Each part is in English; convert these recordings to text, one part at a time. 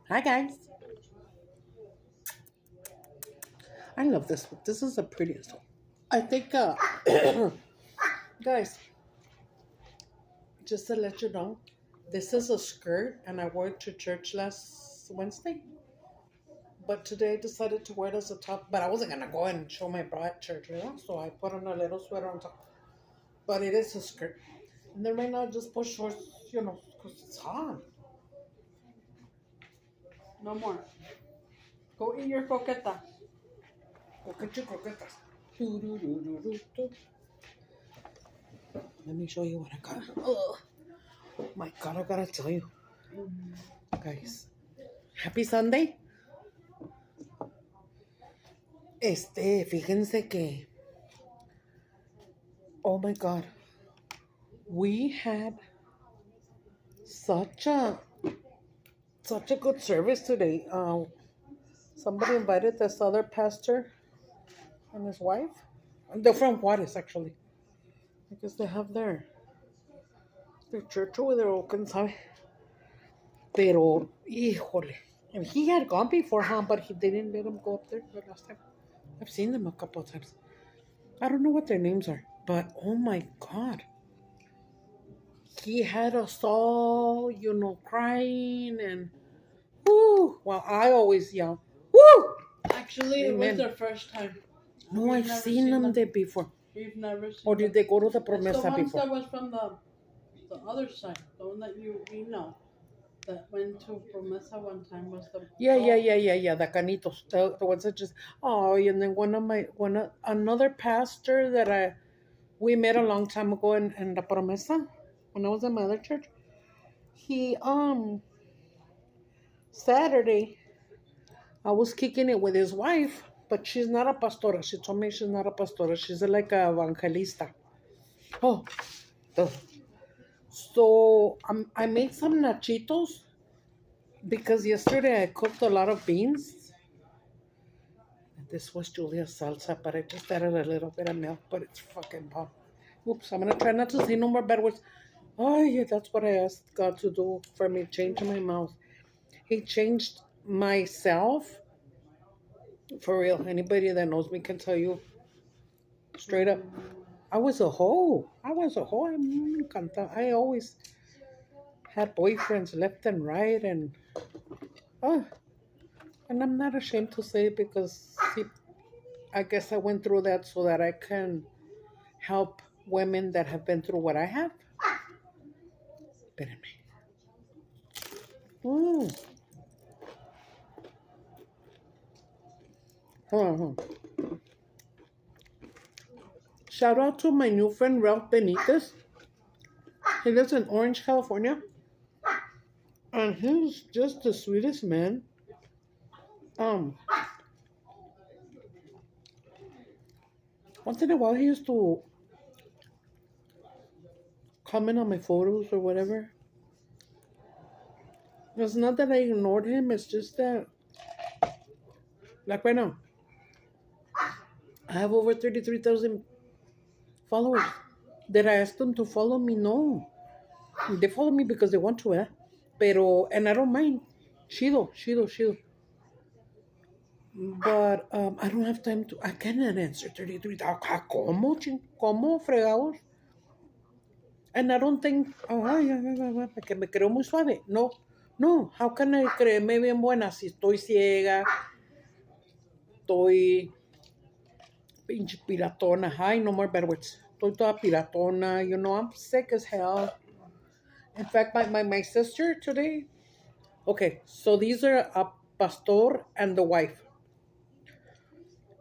Hi guys. I love this one. This is the prettiest one. I think, guys, just to let you know, this is a skirt and I wore it to church last Wednesday. But today I decided to wear it as a top. But I wasn't going to go and show my bra at church, So I put on a little sweater on top. But it is a skirt. And then right now I just put shorts, because it's hot. No more. Go eat your croqueta. Go get your croquetas. Let me show you what I got. Oh my God, I gotta tell you. Guys, happy Sunday. Fíjense que, oh my God, we had such a good service today. Somebody invited this other pastor and his wife. They're from Juarez, actually. I guess they have their church over there, o quién sabe. Pero, híjole. And he had gone before, but he didn't let him go up there the last time. I've seen them a couple of times. I don't know what their names are, but oh my God. He had us all, crying and woo. Well, I always yell, woo! Actually, it was their first time. No, I've seen them there before. We've never seen Or did they go to the Promesa the ones before? that was from the other side, the one that we know. That went to Promesa one time was the Yeah, the canitos, the ones that just and then another pastor that we met a long time ago in the Promesa when I was in my other church. He Saturday I was kicking it with his wife, but she's not a pastora. She told me she's not a pastora. She's like a evangelista. Oh, so I made some nachitos because yesterday I cooked a lot of beans. This was Julia's salsa, but I just added a little bit of milk, but it's fucking bomb. Oops, I'm gonna try not to say no more bad words. Oh yeah, that's what I asked God to do for me, change my mouth. He changed myself. For real, anybody that knows me can tell you straight up. I was a hoe. I always had boyfriends left and right, oh, and I'm not ashamed to say it because see, I guess I went through that so that I can help women that have been through what I have. Espérenme. Mm. Hold on. Shout out to my new friend Ralph Benitez. He lives in Orange, California. And he's just the sweetest man. Once in a while he used to comment on my photos or whatever. It's not that I ignored him, it's just that, like right now, I have over 33,000 followers. Did I ask them to follow me? No. They follow me because they want to, and I don't mind. Chido. But I don't have time to. I cannot answer 33,000. ¿Cómo fregados? And I don't think, que me creo muy suave. No, how can I creerme bien buena si estoy ciega? Estoy pinche piratona. Hi, no more bad words. Estoy toda piratona. I'm sick as hell. In fact, my sister today. Okay, so these are a pastor and the wife.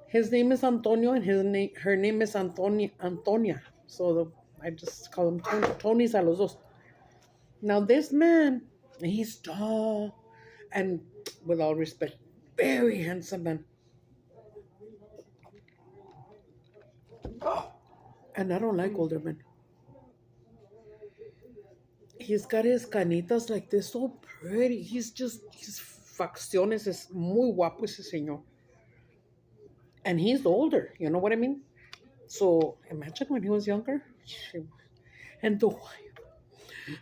His name is Antonio and her name is Antonia. So I just call him Tony. Tony's a los dos. Now this man, he's tall and, with all respect, very handsome man. And I don't like older men. He's got his canitas like this, so pretty. His facciones es muy guapo ese señor. And he's older, you know what I mean? So imagine when he was younger. And the wife.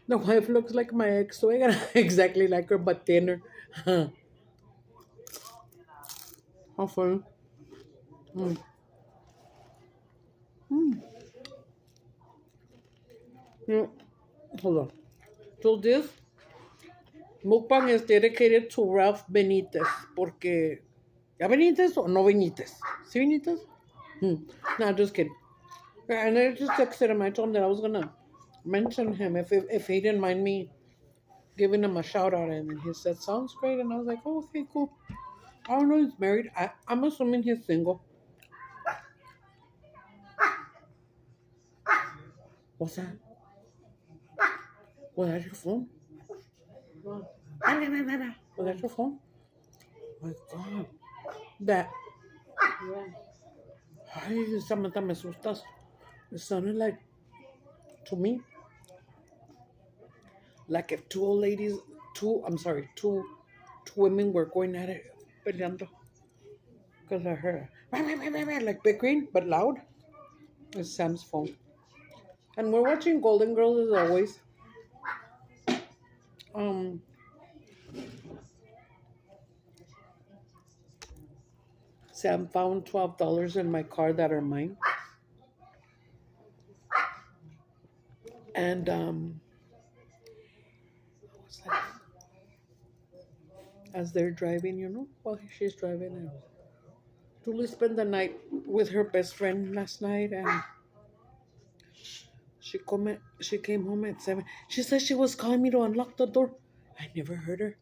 The wife looks like my ex-suegra, exactly like her, but thinner. How funny. Mm. Mm. Yeah. Hold on. So this mukbang is dedicated to Ralph Benitez, porque ¿ya Benitez o no Benitez? ¿Sí Benitez? No, just kidding. And I just texted him. I told him that I was gonna mention him if he didn't mind me giving him a shout out, and then he said sounds great, and I was like, oh, okay, cool. I don't know, he's married. I'm assuming he's single. What's that? Was that your phone? Well, Was that your phone? Oh my God. That. yeah. Ay, Samantha, me asustas. It sounded like, to me, like if two old ladies, two women were going at it, peleando. Because I heard, like bickering, but loud. It's Sam's phone. And we're watching Golden Girls as always. Um, Sam found $12 in my car that are mine. And what's that? As they're driving, while she's driving, and Julie spent the night with her best friend last night, and she came home at 7. She said she was calling me to unlock the door. I never heard her.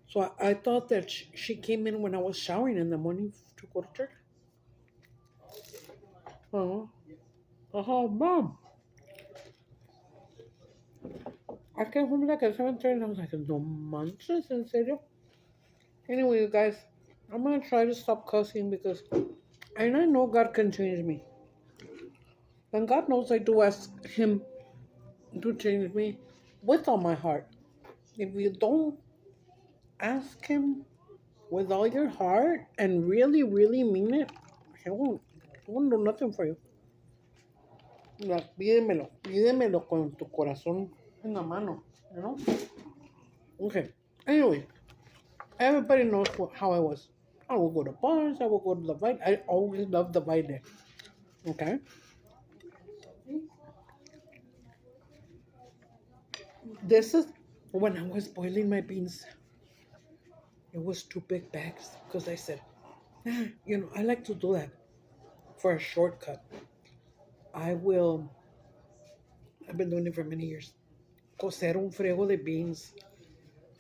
So I thought that she came in when I was showering in the morning to go to church. Oh, Mom. I came home like at 7:30 and I was like, no manches, en serio? Anyway, you guys, I'm going to try to stop cussing because, and I know God can change me. And God knows I do ask Him to change me with all my heart. If you don't ask Him with all your heart and really, really mean it, He won't do nothing for you. Like, pídemelo con tu corazón en la mano, you know? Okay, anyway, everybody knows how I was. I will go to bars, I will go to the Vine. I always loved the Vine. Okay? This is when I was boiling my beans. It was 2 big bags because I said, I like to do that for a shortcut. I've been doing it for many years. Cocer un frego de beans.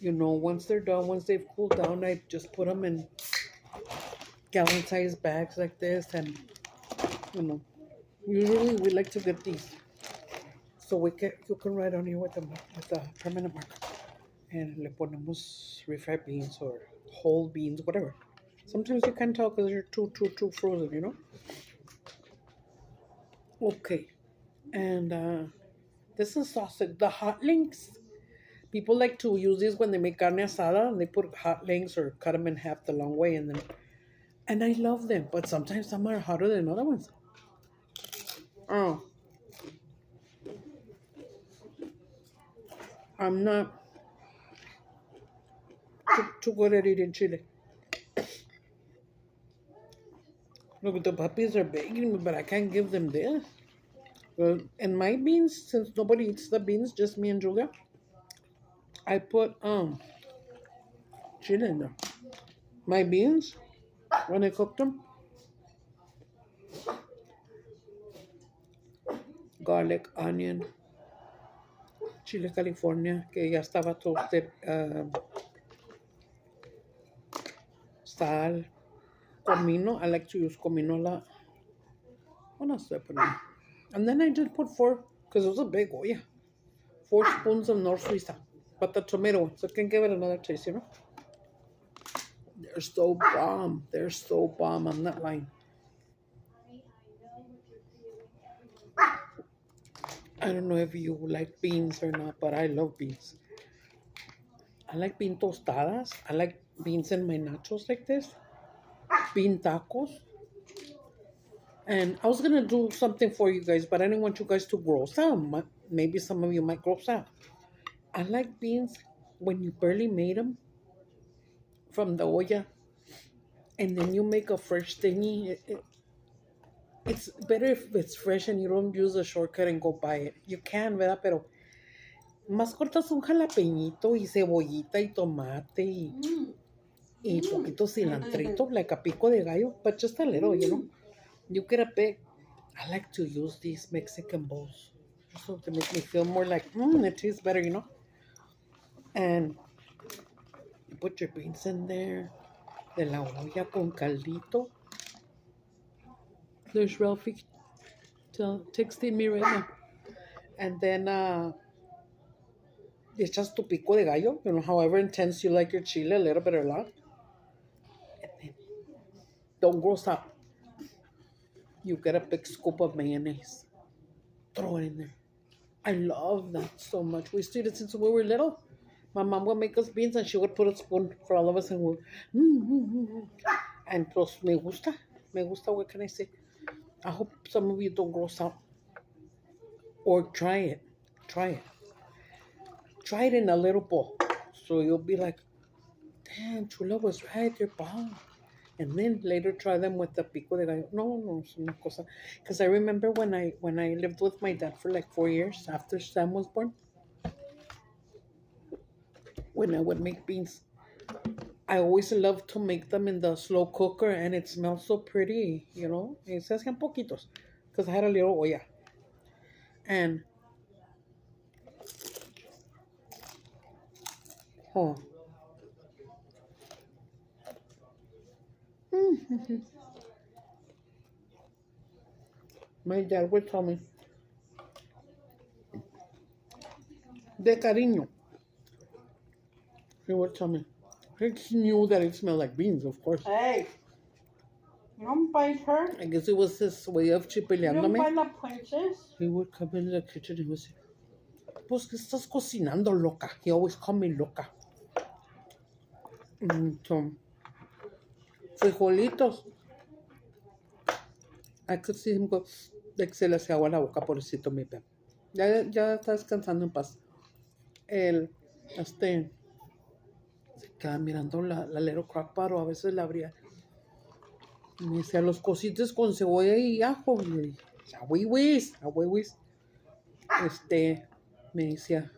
Once they're done, once they've cooled down, I just put them in gallon-sized bags like this, and usually we like to get these, so you can write on here with a permanent marker, and le ponemos refried beans or whole beans, whatever. Sometimes you can't tell because they're too frozen, Okay, and this is sausage. The hot links. People like to use these when they make carne asada, and they put hot links or cut them in half the long way, and I love them, but sometimes some are hotter than other ones. Oh, I'm not too good at eating chili. Look, the puppies are begging me, but I can't give them this. Well, and my beans, since nobody eats the beans, just me and Julia, I put chili in there. My beans, when I cook them, garlic, onion, chile California, que ya estaba toasted, sal, comino. I like to use comino a lot. What else did I put in? And then I just put 4, because it was a big one, yeah. 4 spoons of North Suiza. But the tomato one, so it can give it another taste, They're so bomb. They're so bomb. I'm not lying. I don't know if you like beans or not, but I love beans. I like bean tostadas. I like beans in my nachos like this. Bean tacos. And I was going to do something for you guys, but I didn't want you guys to gross out. maybe some of you might gross out. I like beans when you barely made them from the olla, and then you make a fresh thingy. It's better if it's fresh and you don't use a shortcut and go buy it. You can, ¿verdad? Pero más cortas un jalapeñito y cebollita y tomate y poquito cilantrito, like a pico de gallo, but just a little, you know. You get a big. I like to use these Mexican bowls so to make me feel more like, it tastes better, you know. And you put your beans in there, de la olla con caldito. There's Ralphie texting me right now. And then it's just tu pico de gallo, you know, however intense you like your chile, a little bit or a lot. And then don't gross out. You get a big scoop of mayonnaise. Throw it in there. I love that so much. We used to eat it since we were little. My mom would make us beans and she would put a spoon for all of us and we and plus me gusta. Me gusta, what can I say? I hope some of you don't gross out. Or try it. Try it. Try it in a little bowl. So you'll be like, damn, Chula was right, they're bomb. And then later try them with the pico de gallo. No, es una cosa. Because I remember when I lived with my dad for like 4 years after Sam was born, when I would make beans, I always loved to make them in the slow cooker and it smells so pretty, you know. Y se hacían poquitos because I had a little olla. And my dad would tell me, de cariño, he would tell me. He knew that it smelled like beans, of course. Hey, you don't bite her. I guess it was his way of You chipeleando don't me. bite la princess. He would come in the kitchen and he would say, pues, ¿qué estás cocinando, loca? He always called me loca. So, frijolitos. I could see him go, like se le hacía agua la boca, pobrecito mi bebé. Ya está descansando en paz. Se queda mirando la little crock pot, o a veces la abría. Y me decía, los cositos con cebolla y ajo. Y le dije, a huevis. Me decía,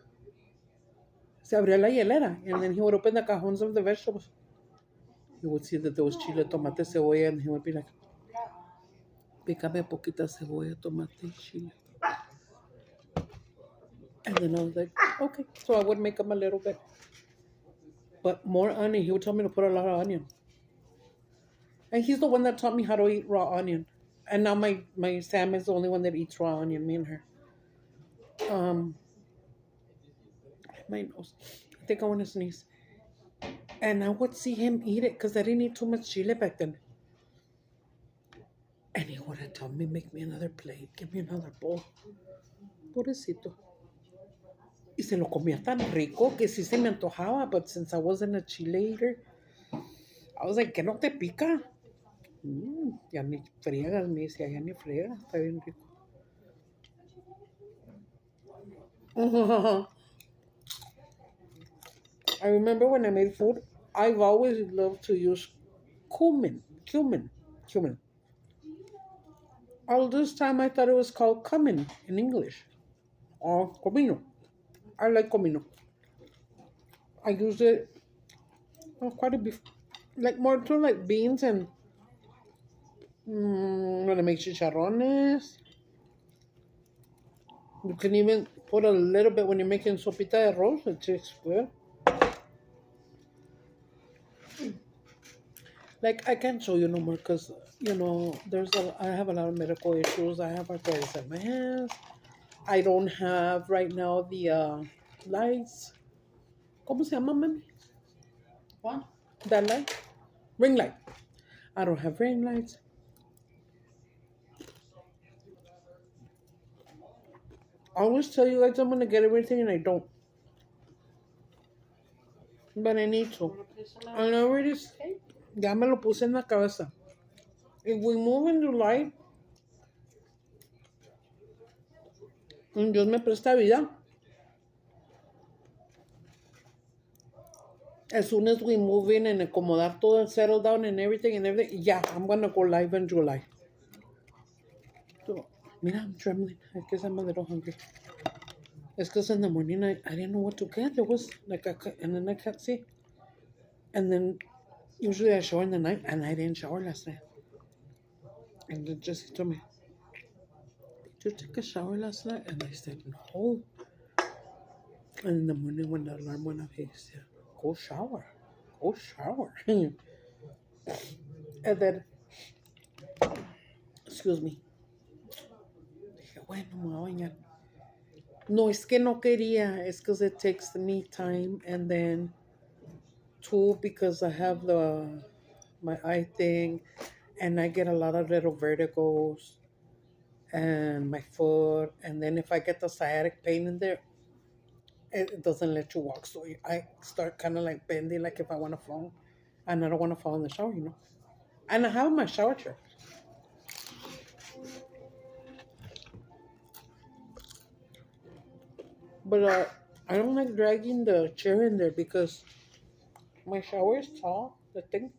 se abría la hielera. And then he would open the cajons of the vegetables. He would see that there was chile, tomate, cebolla, and he would be like, pícame poquita cebolla, tomate, y chile. And then I was like, okay. So I would make them a little bit. But more onion. He would tell me to put a lot of onion. And he's the one that taught me how to eat raw onion. And now my Sam is the only one that eats raw onion, me and her. My nose. I think I want to sneeze. And I would see him eat it because I didn't eat too much chile back then. And he would tell me, make me another plate, give me another bowl. Pobrecito. Y se lo comía tan rico que sí se me antojaba. But since I wasn't a chile eater, I was like, ¿que no te pica? Ya ni friegas, me decía, ya ni friegas, está bien rico. I remember when I made food, I've always loved to use cumin. All this time I thought it was called cumin in English. Or comino. I like comino. I use it quite a bit. Like more to like beans and when I make chicharrones. You can even put a little bit when you're making sopita de arroz. It tastes good. Like I can't show you no more because you know I have a lot of medical issues. I have arthritis in my hands. I don't have right now the lights. ¿Cómo se llama, mami? What? That light? Ring light. I don't have ring lights. I always tell you guys I'm gonna get everything and I don't. But I need to. And I already, ya me lo puse en la cabeza. If we move into light, Dios me presta vida. As soon as we move in and acomodar todo and settle down and everything, yeah, I'm gonna go live in July. So, mira, I'm trembling. I guess I'm a little hungry. It's because in the morning I didn't know what to get. There was like and then I can't see. And then usually I shower in the night, and I didn't shower last night. And then Jesse told me, "Did you take a shower last night?" And I said, "No." And in the morning when the alarm went off, he said, "Go shower. Go shower." And then, excuse me. Dije, bueno, me voy a bañar. No, es que no quería. It's because it takes me time. And then, two, because I have my eye thing. And I get a lot of little vertigos. And my foot. And then if I get the sciatic pain in there, it doesn't let you walk. So I start kind of like bending, like if I want to fall. And I don't want to fall in the shower, And I have my shower chair. But I don't like dragging the chair in there because my shower is tall, the thing.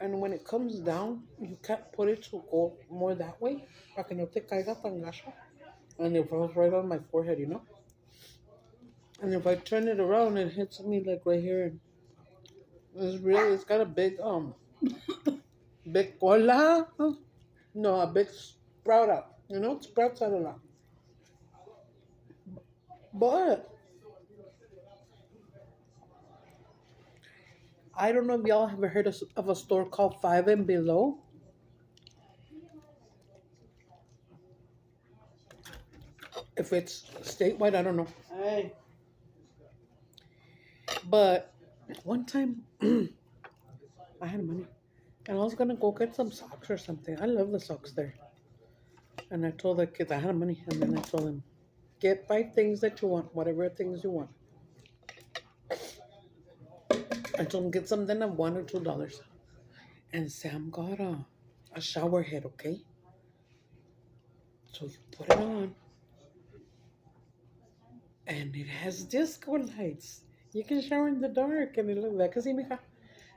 And when it comes down, you can't put it to go more that way. Para que no te caiga tan gacho. And it falls right on my forehead, And if I turn it around, it hits me like right here. It's got a big, big cola. No, a big sprout out. It sprouts out a lot. But I don't know if y'all have ever heard of a store called Five and Below. If it's statewide, I don't know. Hey. But one time, I had money. And I was going to go get some socks or something. I love the socks there. And I told the kids I had money. And then I told them, get 5 things that you want, whatever things you want. I told them, get something of $1 or $2. And Sam got a shower head, okay? So you put it on. And it has disco lights. You can shower in the dark. And it looked like, see, mija.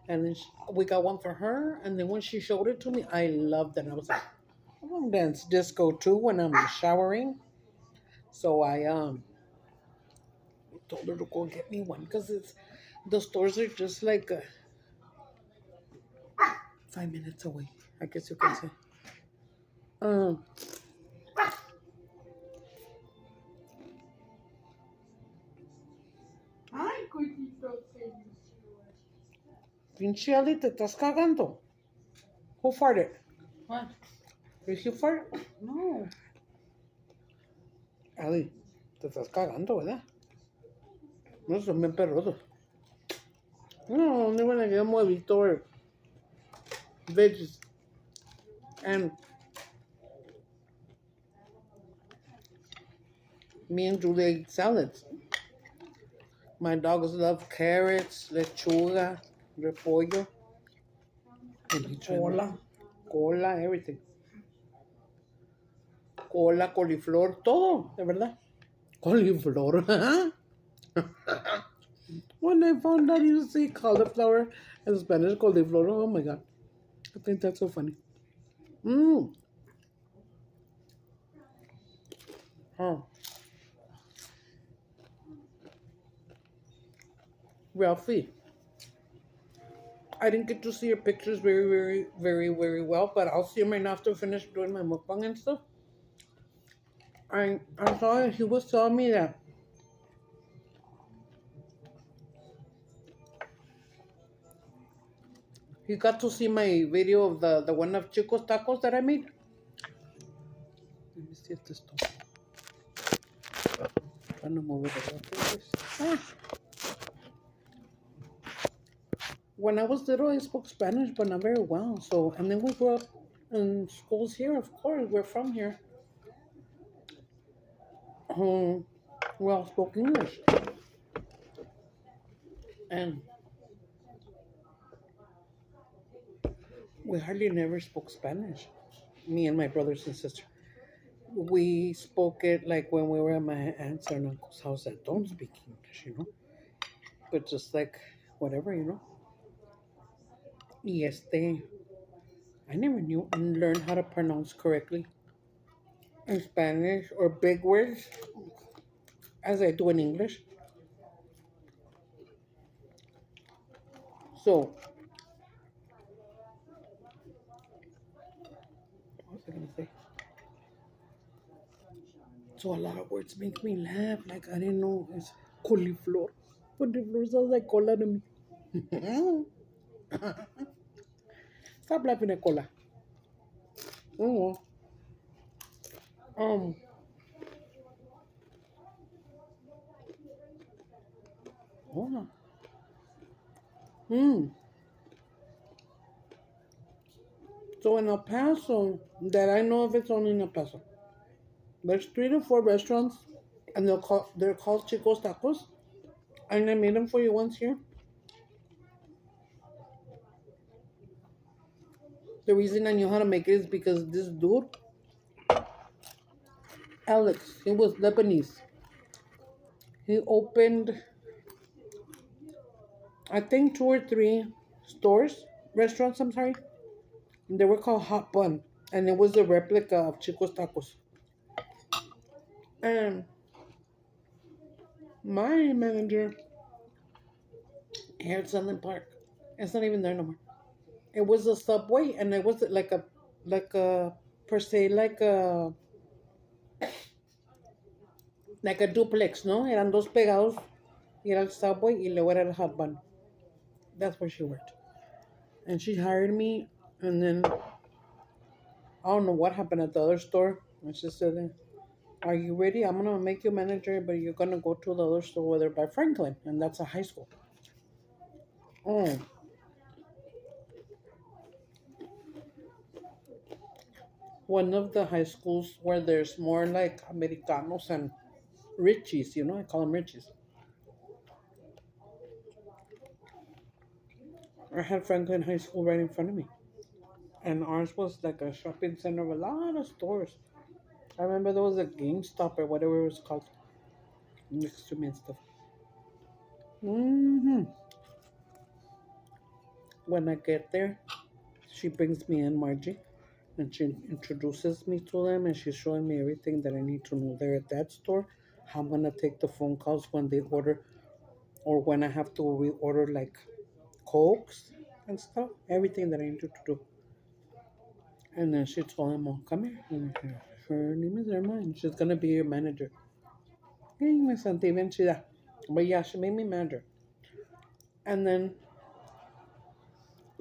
And then we got one for her. And then when she showed it to me, I loved it. I was like, I'm going to dance disco too when I'm showering. So I told her to go get me one. Because the stores are just like 5 minutes away, I guess you can say. Ay, coitito. Pinche Ali, te estás cagando. Who farted? What? Did you fart? No. Ali, te estás cagando, ¿verdad? No son bien perrosos. No, no van a get more Victor veggies. And me and Julia eat salads. My dogs love carrots, lechuga, repollo, cola, everything. Cola, coliflor, todo, de verdad. Coliflor. When I found out you say cauliflower in Spanish, coliflor, oh my God. I think that's so funny. Oh. Ralphie, I didn't get to see your pictures very, very, very, very well, but I'll see them right now after I finish doing my mukbang and stuff. I saw he was telling me that he got to see my video of the one of Chico's tacos that I made. Let me see if this don't. Trying to move it. When I was little, I spoke Spanish, but not very well. So, and then we grew up in schools here. Of course, we're from here. We all spoke English, and we hardly never spoke Spanish. Me and my brothers and sisters. we spoke it like when we were at my aunt's and uncle's house that don't speak English. But just like whatever. Yes, I never knew and learned how to pronounce correctly in Spanish or big words as I do in English. So, what was I gonna say? So a lot of words make me laugh. Like I didn't know it's cauliflower. Cauliflower sounds like cola to me. Stop laughing at cola. Oh, um, oh, hmm. So in El Paso, that I know of, it's only in El Paso. There's 3 to 4 restaurants, and they're called Chicos Tacos. And I made them for you once here. The reason I knew how to make it is because this dude, Alex, he was Lebanese. He opened, I think, 2 or 3 restaurants. I'm sorry. They were called Hot Bun, and it was a replica of Chicos Tacos. And my manager here at Sunland Park, it's not even there no more. It was a Subway, and it was like a per se like a duplex, ¿no? Eran dos pegados, y era el Subway y luego era el Hot Bun. That's where she worked, and she hired me, and then I don't know what happened at the other store. And she said, "Are you ready? I'm gonna make you manager, but you're gonna go to the other store where they're by Franklin, and that's a high school." Oh, one of the high schools where there's more like Americanos and Richies. I call them Richies. I had Franklin High School right in front of me, and ours was like a shopping center with a lot of stores. I remember there was a GameStop or whatever it was called next to me and stuff. When I get there, she brings me in, Margie, and she introduces me to them, and she's showing me everything that I need to know there at that store. How I'm gonna take the phone calls when they order, or when I have to reorder like Cokes and stuff. Everything that I need to do. And then she told them, "Oh, come here." And her name is Irma, and she's gonna be your manager. Hey, me sentí bien chida. But yeah, she made me manager. And then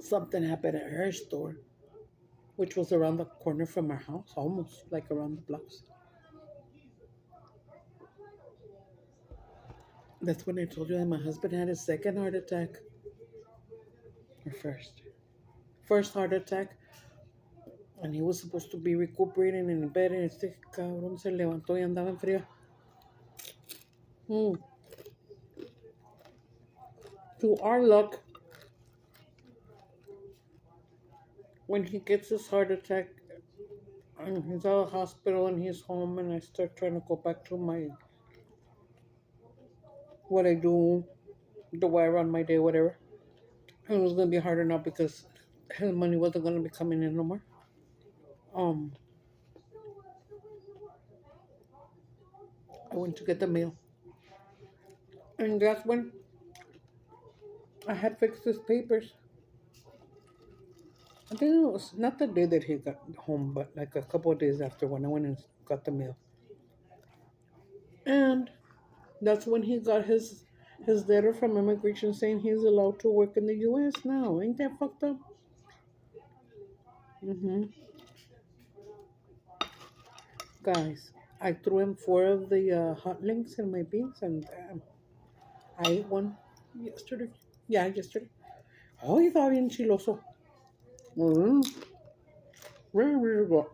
something happened at her store, which was around the corner from our house, almost like around the blocks. That's when I told you that my husband had his second heart attack. Or first. First heart attack. And he was supposed to be recuperating in bed, and este cabrón se levantó y andaba en frío. To our luck, when he gets his heart attack, and he's out of the hospital and he's home, and I start trying to go back to what I do, the way I run my day, whatever. And it was gonna be harder now because his money wasn't gonna be coming in no more. Um, I went to get the mail, and that's when I had fixed his papers. I think it was not the day that he got home, but like a couple of days after when I went and got the mail. And that's when he got his letter from immigration saying he's allowed to work in the U.S. now. Ain't that fucked up? Mm-hmm. Guys, I threw him 4 of the hot links in my beans, and I ate one yesterday. Yeah, yesterday. Oh, estaba bien chiloso. Mm-hmm. Really, really good.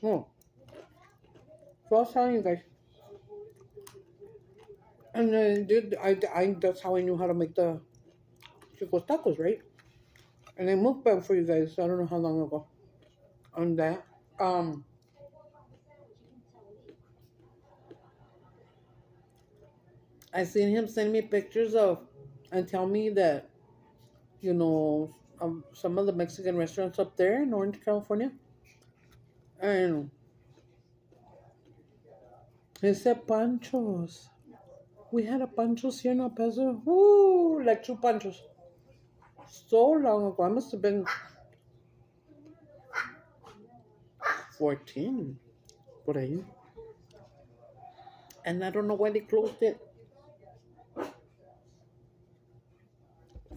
Oh, so I was telling you guys. And that's how I knew how to make the chicos tacos, right? And I mukbang for you guys. I don't know how long ago on that. I seen him send me pictures of and tell me that, you know, some of the Mexican restaurants up there in Orange, California. And he said panchos. We had a panchos here in El Paso. Woo, like 2 panchos. So long ago. I must have been 14, por ahí. And I don't know why they closed it.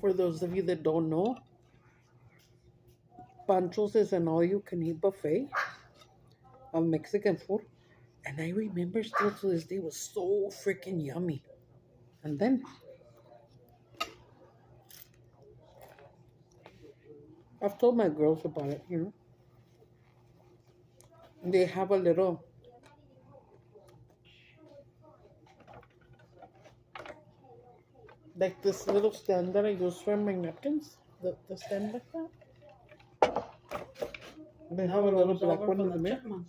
For those of you that don't know, Pancho's is an all-you-can-eat buffet of Mexican food. And I remember still to this day, it was so freaking yummy. And then I've told my girls about it, you know. They have a little, like this little stand that I use for my napkins. The stand like that. They have a little black one in the middle.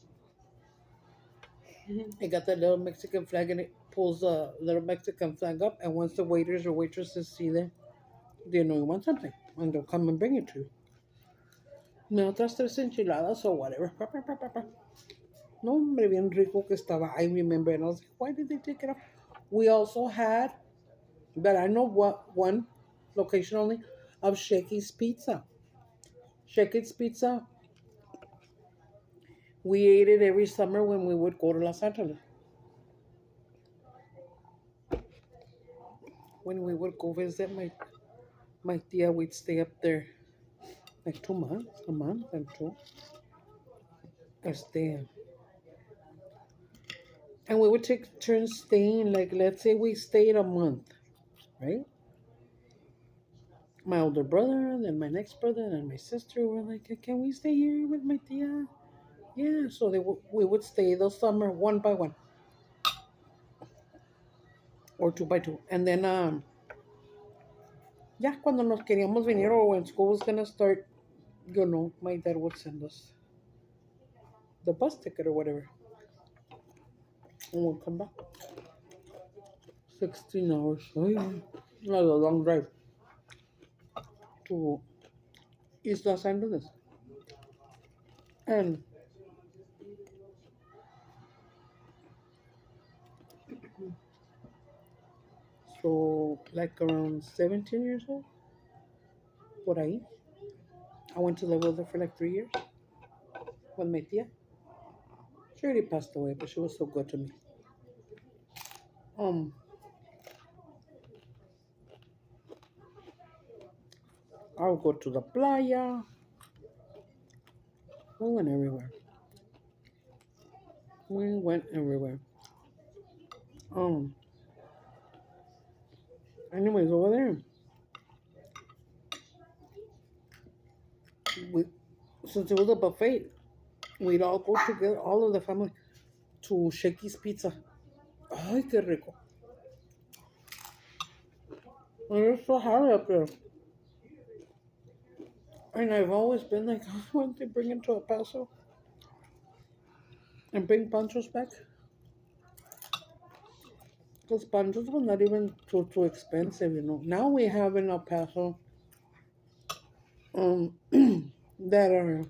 It got that little Mexican flag and it pulls a little Mexican flag up. And once the waiters or waitresses see them, they know you want something. And they'll come and bring it to you. Me otras 3 enchiladas or whatever. No, hombre, bien rico que estaba. I remember. And I was like, why did they take it off? We also had, but I know what one location only, of Shakey's Pizza. Shakey's Pizza. We ate it every summer when we would go to Los Angeles. When we would go visit my tia, we'd stay up there like 2 months, a month and two. And we would take turns staying, like let's say we stayed a month, right? My older brother, then my next brother, and my sister were like, can we stay here with my tia? Yeah, so we would stay the summer one by one or 2 by 2. And then, yeah, cuando nos queríamos venir or when school was gonna start, you know, my dad would send us the bus ticket or whatever. And we'll come back. 16 hours. Oh, yeah. Not a long drive to East Los Angeles. And so, like around 17 years old, por ahí, I went to live with her for like 3 years with my tia. She already passed away, but she was so good to me. I would go to the playa. We went everywhere. Anyways, over there, since it was a buffet, we'd all go together, all of the family, to Shakey's Pizza. Ay, qué rico. And it's so high up there. And I've always been like, why don't they bring it to El Paso? And bring Pancho's back? Because Pancho's was not even too expensive, you know. Now we have in El Paso that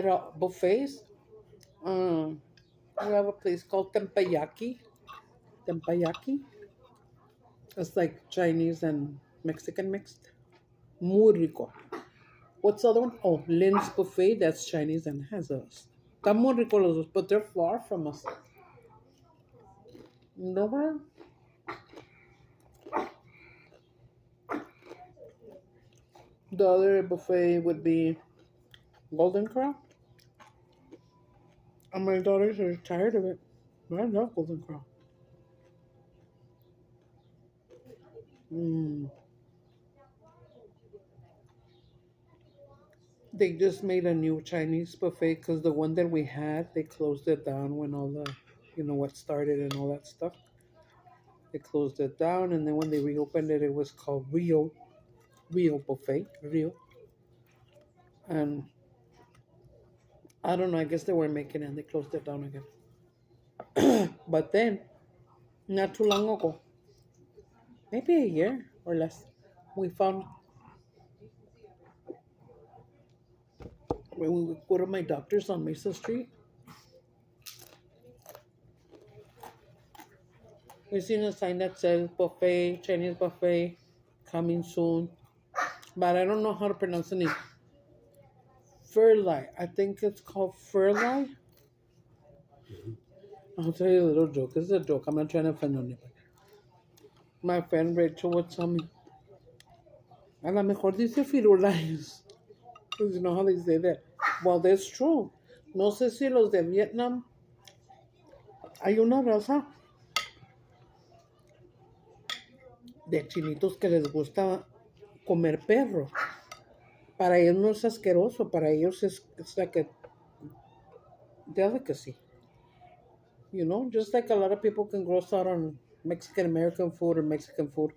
are buffets. We have a place called Tempayaki. It's like Chinese and Mexican mixed. Muy rico. What's the other one? Oh, Lynn's Buffet. That's Chinese and has us. Están muy ricos los dos, but they're far from us. No. The other buffet would be Golden Corral. And my daughters are tired of it. I love Golden Corral. They just made a new Chinese buffet because the one that we had, they closed it down when all the, you know, what started and all that stuff. They closed it down, and then when they reopened it, it was called Rio Buffet. And I don't know. I guess they weren't making it and they closed it down again. But then, not too long ago, maybe a year or less, we found when we would go to my doctor's on Mesa Street, we seen a sign that says buffet, Chinese buffet, coming soon. But I don't know how to pronounce the name. Furlai. I think it's called Furlai. I'll tell you a little joke. This is a joke. I'm not trying to offend anybody. My friend Rachel would tell me, a lo mejor dice Firulais. Because you know how they say that. Well, that's true. No sé si los de Vietnam. Hay una raza de chinitos que les gusta comer perro. Para ellos no es asqueroso. Para ellos es like a delicacy. You know, just like a lot of people can gross out on Mexican American food or Mexican food.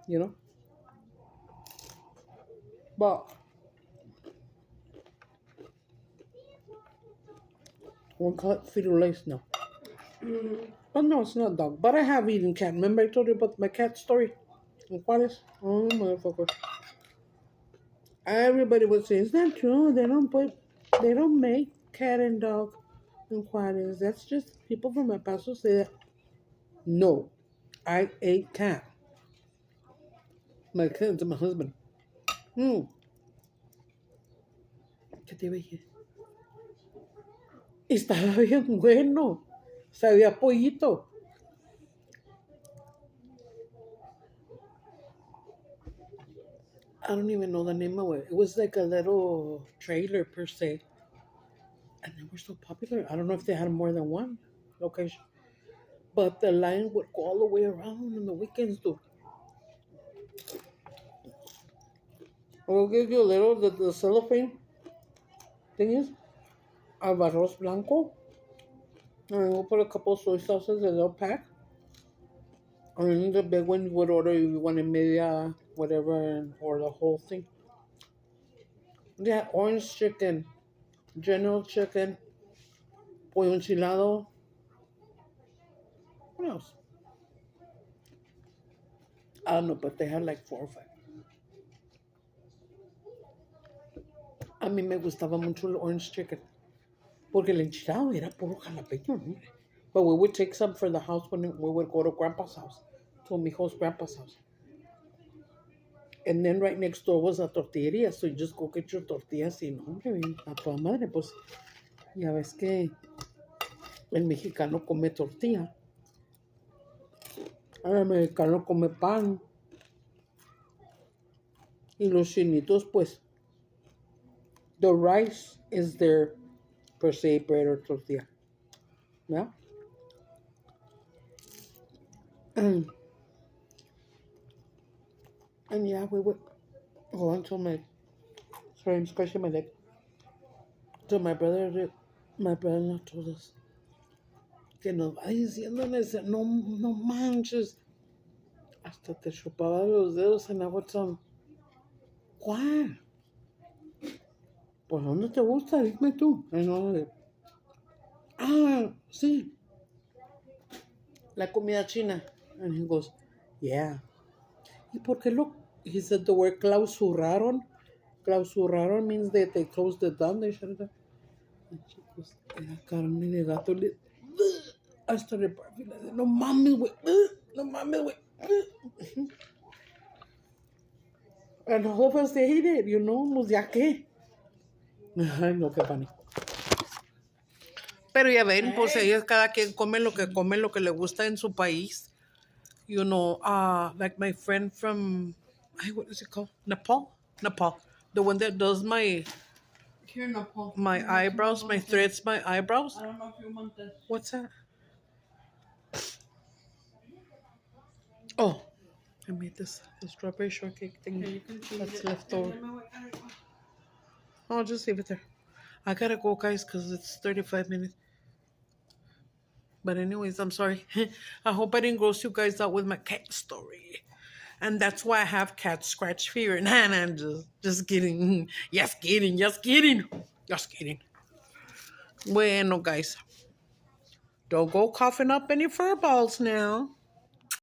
You know? But we'll call it Firulais now. But no, it's not dog. But I have eaten cat. Remember I told you about my cat story? In Juarez? Oh, motherfucker. Everybody would say, it's not true. They don't make cat and dog in Juarez. That's just people from El Paso say that. No, I ate cat. My kids and my husband. ¿Qué te iba a decir? Estaba bien bueno. Sabía pollito. I don't even know the name of it. It was like a little trailer per se. And they were so popular. I don't know if they had more than one location. But the line would go all the way around on the weekends, dude. We'll give you a little, the cellophane thing is, of arroz blanco. And we'll put a couple of soy sauces in a little pack. And then the big one you would order if you wanted media, whatever, or the whole thing. Yeah, orange chicken, general chicken, pollo enchilado. What else? I don't know, but they had like 4 or 5. A mí me gustaba mucho el orange chicken. Porque el enchilado era puro jalapeño, hombre. But we would take some for the house when we would go to Grandpa's house. To Mijo's Grandpa's house. And then right next door was a tortilleria. So you just go get your tortillas y no, hombre, a toda madre. Pues ya ves que el mexicano come tortilla. El mexicano come pan. Y los chinitos, pues, the rice is their per se bread or tortilla. Yeah? And yeah, we would go until sorry, I'm scratching my leg. So my brother-in-law told us que nos va diciendo, no manches. Hasta te chupaba los dedos and I would tell him, ¿cuál? Pues ¿dónde te gusta? Dime tú. Sí. La comida china. And he goes, yeah. ¿Y por qué he said the word clausuraron. Clausuraron means that they closed it down, they shut it down. And she goes, era carne de gato. I started barfing. I said, no mames, güey. No mames, güey. And all of us ate it, you know, pues ya qué. Ay, no, qué funny. Pero ya ven, pues ellos cada quien come lo que le gusta en su país. You know, like my friend from, what is it called? Nepal. The one that does my eyebrows, threads my eyebrows. I don't know if you want this. What's that? Oh, I made this strawberry shortcake thing. Okay, you can change That's it. left over. I'll just leave it there. I gotta go, guys, because it's 35 minutes. But anyways, I'm sorry. I hope I didn't gross you guys out with my cat story. And that's why I have cat scratch fever. Nah, just kidding. Just kidding. Just kidding. Bueno, guys. Don't go coughing up any fur balls now.